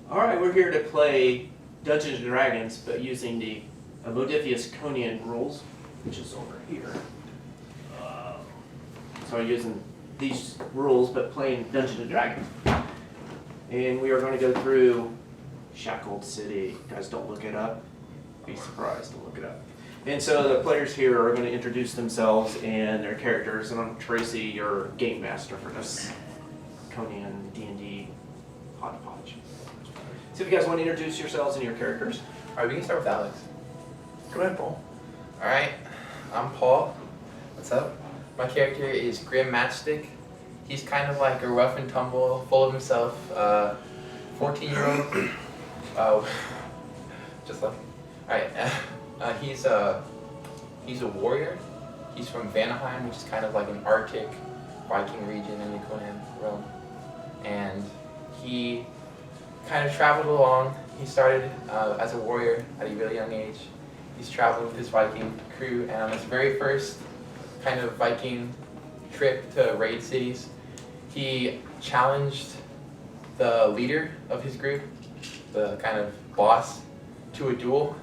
Alright, we're here to play Dungeons & Dragons, but using the Modiphius Conan rules, which is over here. So I'm using these rules, but playing Dungeons & Dragons. And we are going to go through Shackled City. Guys, don't look it up. Be surprised, don't look it up. And so the players here are going to introduce themselves and their characters, and I'm Tracy, your game master for this Conan D&D hodgepodge. So if you guys want to introduce yourselves and your characters. Alright, we can start with Alex. Go ahead, Paul. Alright, I'm Paul. What's up? My character is Grim Matchstick. He's kind of like a rough and tumble, full of himself, 14-year-old. Just like. Alright, he's a warrior. He's from Vanaheim, which is kind of like an Arctic Viking region in the Conan realm. And he kind of traveled along. He started as a warrior at a really young age. He's traveled with his Viking crew, and on his very first kind of Viking trip to raid cities, he challenged the leader of his group, the kind of boss, to a duel.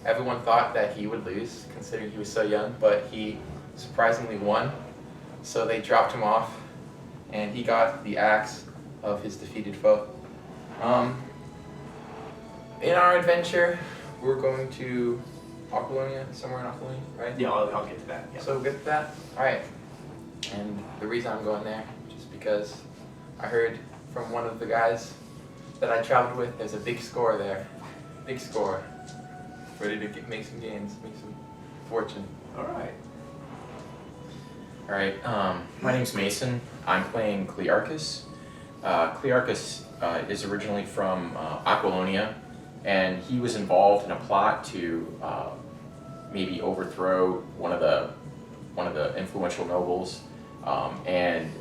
Everyone thought that he would lose, considering he was so young, but he surprisingly won. So they dropped him off, and he got the axe of his defeated foe. In our adventure, we're going to Aqualonia, somewhere in Aqualonia, right? Yeah, I'll get to that. Yeah. So we'll get to that? Alright. And the reason I'm going there, just because I heard from one of the guys that I traveled with, there's a big score there. Big score. Ready to make some gains, make some fortune. Alright. Alright, my name's Mason. I'm playing Clearchus. Clearchus is originally from Aqualonia, and he was involved in a plot to maybe overthrow one of the influential nobles, and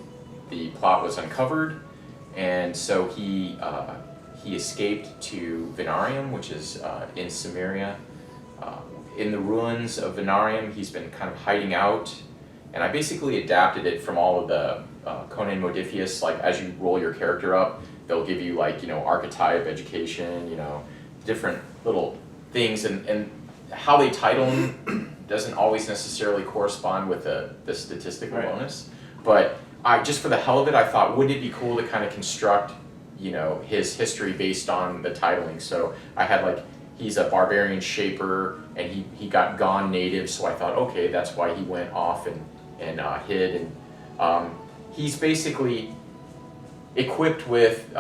the plot was uncovered, and so he escaped to Venarium, which is in Cimmeria. In the ruins of Venarium, he's been kind of hiding out, and I basically adapted it from all of the Conan Modiphius. Like, as you roll your character up, they'll give you, like, archetype, education, different little things, and how they title them doesn't always necessarily correspond with the statistical bonus. But just for the hell of it, I thought, wouldn't it be cool to kind of construct, his history based on the titling? So I had, like, he's a barbarian shaper, and he got gone native, so I thought, okay, that's why he went off and hid. And he's basically equipped with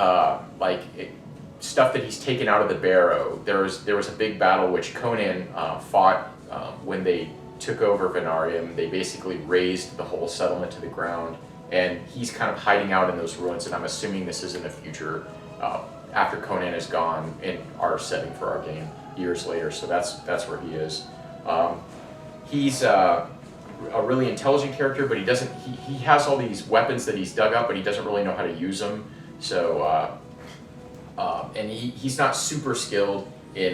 stuff that he's taken out of the barrow. There was a big battle which Conan fought when they took over Venarium. They basically razed the whole settlement to the ground, and he's kind of hiding out in those ruins, and I'm assuming this is in the future after Conan is gone in our setting for our game years later, so that's where he is. He's a really intelligent character, but he has all these weapons that he's dug up, but he doesn't really know how to use them. So and he's not super skilled in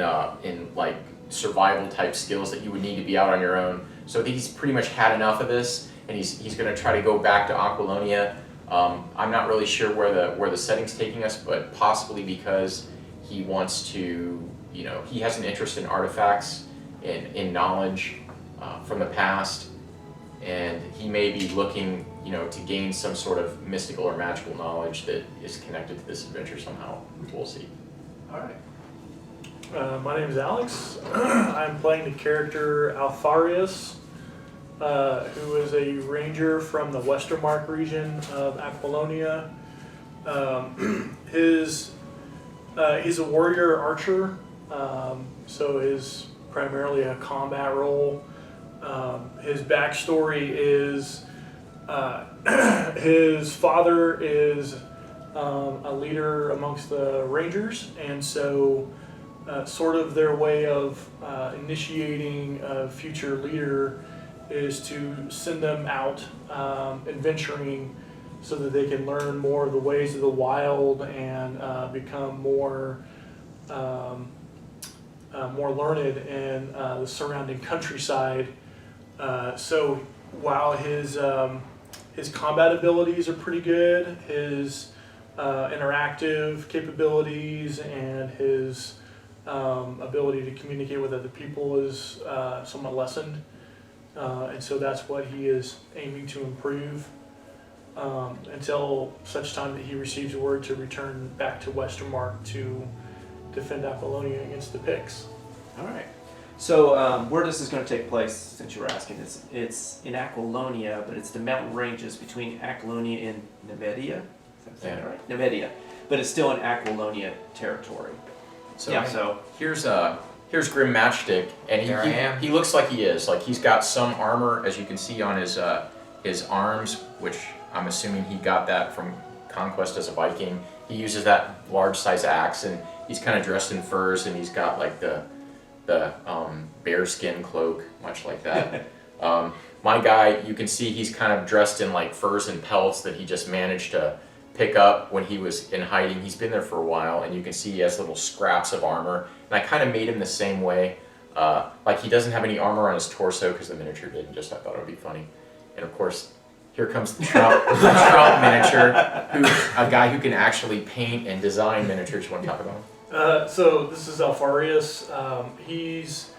like survival type skills that you would need to be out on your own. So I think he's pretty much had enough of this, and he's going to try to go back to Aqualonia. I'm not really sure where the setting's taking us, but possibly because he wants to, he has an interest in artifacts and in knowledge from the past, and he may be looking, to gain some sort of mystical or magical knowledge that is connected to this adventure somehow. We'll see. All right. My name is Alex. I'm playing the character Altharius, who is a ranger from the Westermark region of Aqualonia. He's a warrior archer, so is primarily a combat role. His backstory is his father is a leader amongst the rangers, and so sort of their way of initiating a future leader is to send them out adventuring so that they can learn more of the ways of the wild and become more learned in the surrounding countryside. So while his combat abilities are pretty good, his interactive capabilities and his ability to communicate with other people is somewhat lessened. And so that's what he is aiming to improve until such time that he receives word to return back to Westermark to defend Apollonia against the Picts. All right. So where this is going to take place, since you were asking, it's in Aquilonia, but it's the mountain ranges between Aquilonia and Nemedia. Is that saying it right? Nemedia. But it's still in Aquilonia territory. So Yeah, so here's Grim Matchstick, and There I am. he looks like he is. Like he's got some armor, as you can see on his arms, which I'm assuming he got that from Conquest as a Viking. He uses that large size axe, and he's kind of dressed in furs, and he's got like the bear skin cloak, much like that. My guy, you can see he's kind of dressed in like furs and pelts that he just managed to pick up when he was in hiding. He's been there for a while, and you can see he has little scraps of armor. And I kind of made him the same way. Like he doesn't have any armor on his torso because the miniature did, and just I thought it would be funny. And of course, here comes the Trout, miniature, a guy who can actually paint and design miniatures. You want to talk about him? So this is Alfarius. He's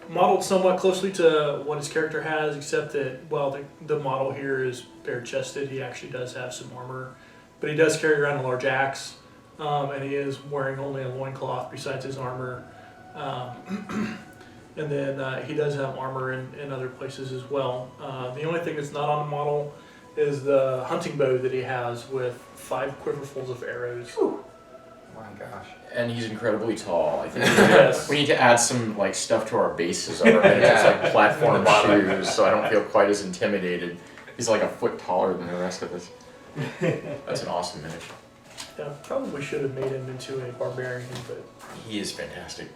modeled somewhat closely to what his character has, except that, well, the model here is bare-chested. He actually does have some armor, but he does carry around a large axe, and he is wearing only a loincloth besides his armor. And then he does have armor in other places as well. The only thing that's not on the model is the hunting bow that he has with 5 quiverfuls of arrows. Oh my gosh. And he's incredibly tall. I think Yes. we need to add some like stuff to our bases of our miniatures, Yeah. like platform shoes, so I don't feel quite as intimidated. He's like a foot taller than the rest of us. That's an awesome miniature. Yeah, probably should have made him into a barbarian, but He is fantastic.